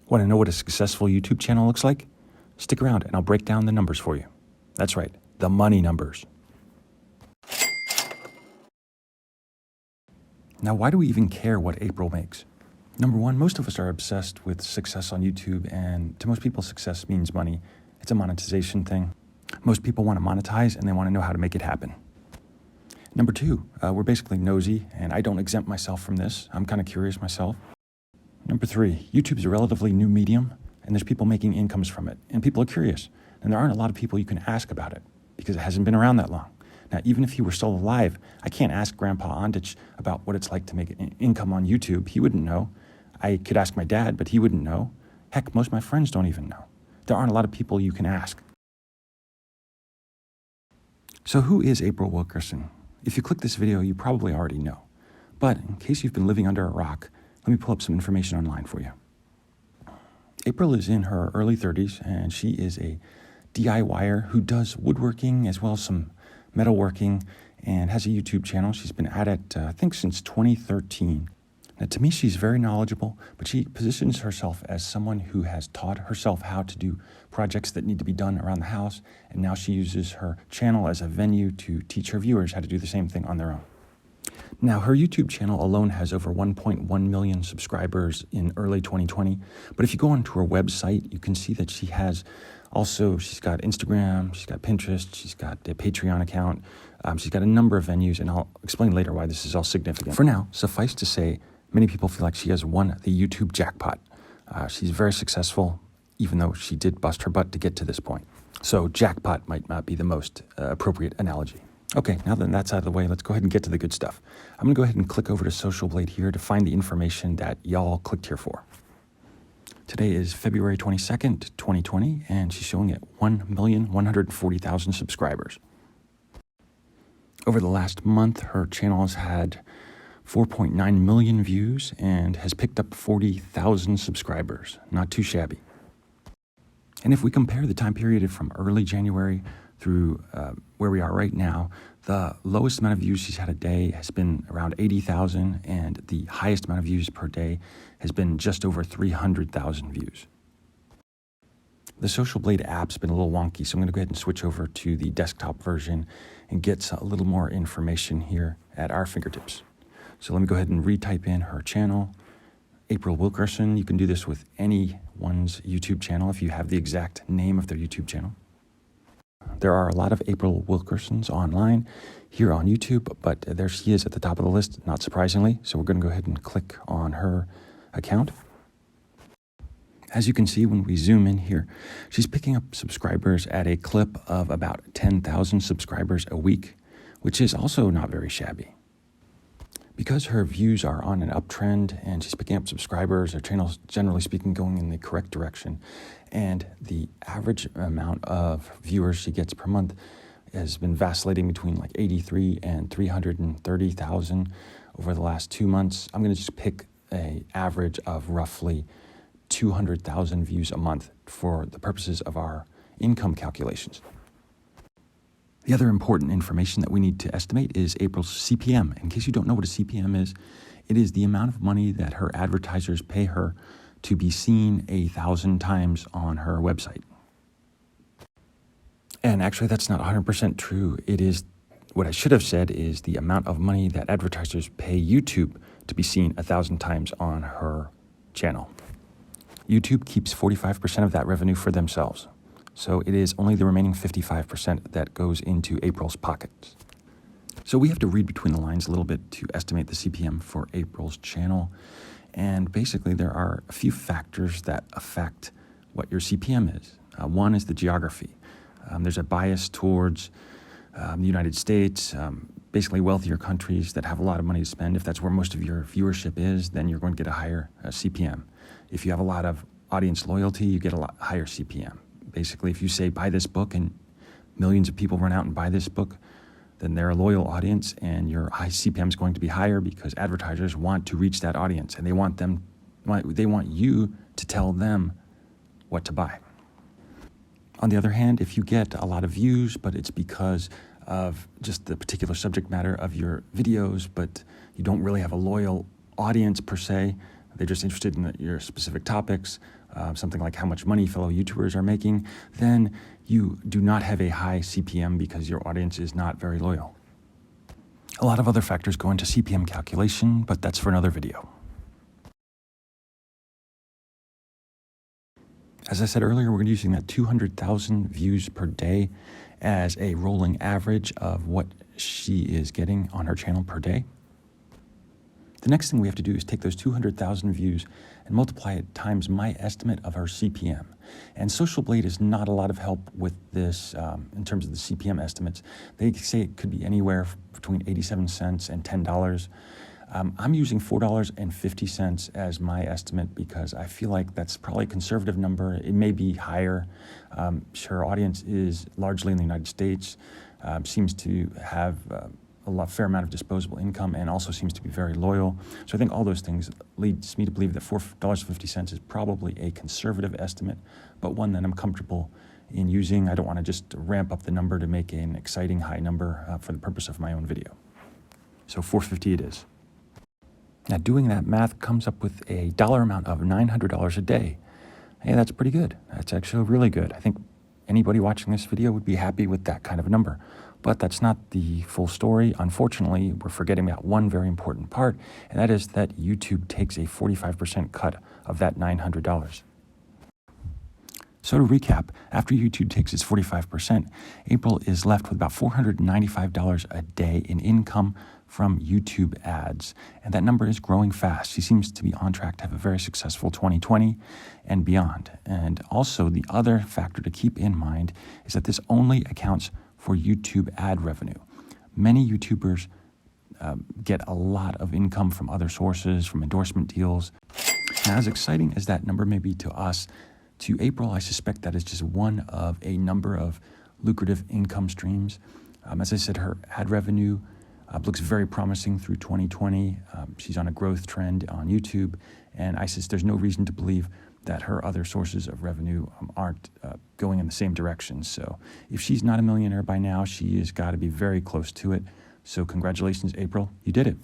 Want to know what a successful YouTube channel looks like? Stick around and I'll break down the numbers for you. That's right, the money numbers. Now, why do we even care what April makes? Number one, most of us are obsessed with success on YouTube, and to most people, success means money. It's a monetization thing. Most people want to monetize and they want to know how to make it happen. Number two, we're basically nosy, and I don't exempt myself from this. I'm kind of curious myself. Number three, YouTube's a relatively new medium, and there's people making incomes from it, and people are curious. And there aren't a lot of people you can ask about it because it hasn't been around that long. Now, even if he were still alive, I can't ask Grandpa Andich about what it's like to make an income on YouTube. He wouldn't know. I could ask my dad, but he wouldn't know. Heck, most of my friends don't even know. There aren't a lot of people you can ask. So who is April Wilkerson? If you click this video, you probably already know. But in case you've been living under a rock, let me pull up some information online for you. April is in her early 30s, and she is a DIYer who does woodworking as well as some metalworking and has a YouTube channel. She's been at it, I think, since 2013. Now, to me, she's very knowledgeable, but she positions herself as someone who has taught herself how to do projects that need to be done around the house, and now she uses her channel as a venue to teach her viewers how to do the same thing on their own. Now, her YouTube channel alone has over 1.1 million subscribers in early 2020. But if you go onto her website, you can see that she's got Instagram, she's got Pinterest, she's got a Patreon account. She's got a number of venues, and I'll explain later why this is all significant. For now, suffice to say, many people feel like she has won the YouTube jackpot. She's very successful, even though she did bust her butt to get to this point. So jackpot might not be the most appropriate analogy. Okay, now that that's out of the way, let's go ahead and get to the good stuff. I'm going to go ahead and click over to Social Blade here to find the information that y'all clicked here for. Today is February 22nd, 2020, and she's showing at 1,140,000 subscribers. Over the last month, her channel has had 4.9 million views and has picked up 40,000 subscribers. Not too shabby. And if we compare the time period from early January through where we are right now, the lowest amount of views she's had a day has been around 80,000, and the highest amount of views per day has been just over 300,000 views. The Social Blade app's been a little wonky, so I'm going to go ahead and switch over to the desktop version and get a little more information here at our fingertips. So let me go ahead and retype in her channel, April Wilkerson. You can do this with anyone's YouTube channel if you have the exact name of their YouTube channel. There are a lot of April Wilkersons online here on YouTube, but there she is at the top of the list, not surprisingly. So we're going to go ahead and click on her account. As you can see, when we zoom in here, she's picking up subscribers at a clip of about 10,000 subscribers a week, which is also not very shabby. Because her views are on an uptrend and she's picking up subscribers, her channel's generally speaking going in the correct direction, and the average amount of viewers she gets per month has been vacillating between like 83 and 330,000 over the last 2 months. I'm going to just pick an average of roughly 200,000 views a month for the purposes of our income calculations. The other important information that we need to estimate is April's CPM. In case you don't know what a CPM is, it is the amount of money that her advertisers pay her to be seen 1,000 times on her website. And actually, that's not 100% true. It is, what I should have said is the amount of money that advertisers pay YouTube to be seen 1,000 times on her channel. YouTube keeps 45% of that revenue for themselves. So it is only the remaining 55% that goes into April's pockets. So we have to read between the lines a little bit to estimate the CPM for April's channel. And basically there are a few factors that affect what your CPM is. One is the geography. There's a bias towards the United States, basically wealthier countries that have a lot of money to spend. If that's where most of your viewership is, then you're going to get a higher CPM. If you have a lot of audience loyalty, you get a lot higher CPM. Basically, if you say, buy this book, and millions of people run out and buy this book, then they're a loyal audience, and your CPM is going to be higher because advertisers want to reach that audience, and they want you to tell them what to buy. On the other hand, if you get a lot of views, but it's because of just the particular subject matter of your videos, but you don't really have a loyal audience per se, they're just interested in your specific topics, something like how much money fellow YouTubers are making, then you do not have a high CPM because your audience is not very loyal. A lot of other factors go into CPM calculation, but that's for another video. As I said earlier, we're using that 200,000 views per day as a rolling average of what she is getting on her channel per day. The next thing we have to do is take those 200,000 views and multiply it times my estimate of her CPM. And Social Blade is not a lot of help with this in terms of the CPM estimates. They say it could be anywhere between 87 cents and $10. I'm using $4.50 as my estimate because I feel like that's probably a conservative number. It may be higher. Her audience is largely in the United States, seems to have fair amount of disposable income, and also seems to be very loyal. So I think all those things leads me to believe that $4.50 is probably a conservative estimate, but one that I'm comfortable in using. I don't want to just ramp up the number to make an exciting high number for the purpose of my own video. So $4.50 it is. Now, doing that math comes up with a dollar amount of $900 a day. Hey, that's pretty good. That's actually really good. I think anybody watching this video would be happy with that kind of a number. But that's not the full story. Unfortunately, we're forgetting about one very important part, and that is that YouTube takes a 45% cut of that $900. So to recap, after YouTube takes its 45%, April is left with about $495 a day in income from YouTube ads. And that number is growing fast. She seems to be on track to have a very successful 2020 and beyond. And also the other factor to keep in mind is that this only accounts for YouTube ad revenue. Many YouTubers get a lot of income from other sources, from endorsement deals. Now, as exciting as that number may be to us, to April, I suspect that is just one of a number of lucrative income streams. As I said, her ad revenue looks very promising through 2020. She's on a growth trend on YouTube, and there's no reason to believe that her other sources of revenue aren't going in the same direction. So if she's not a millionaire by now, she has got to be very close to it. So congratulations, April, you did it.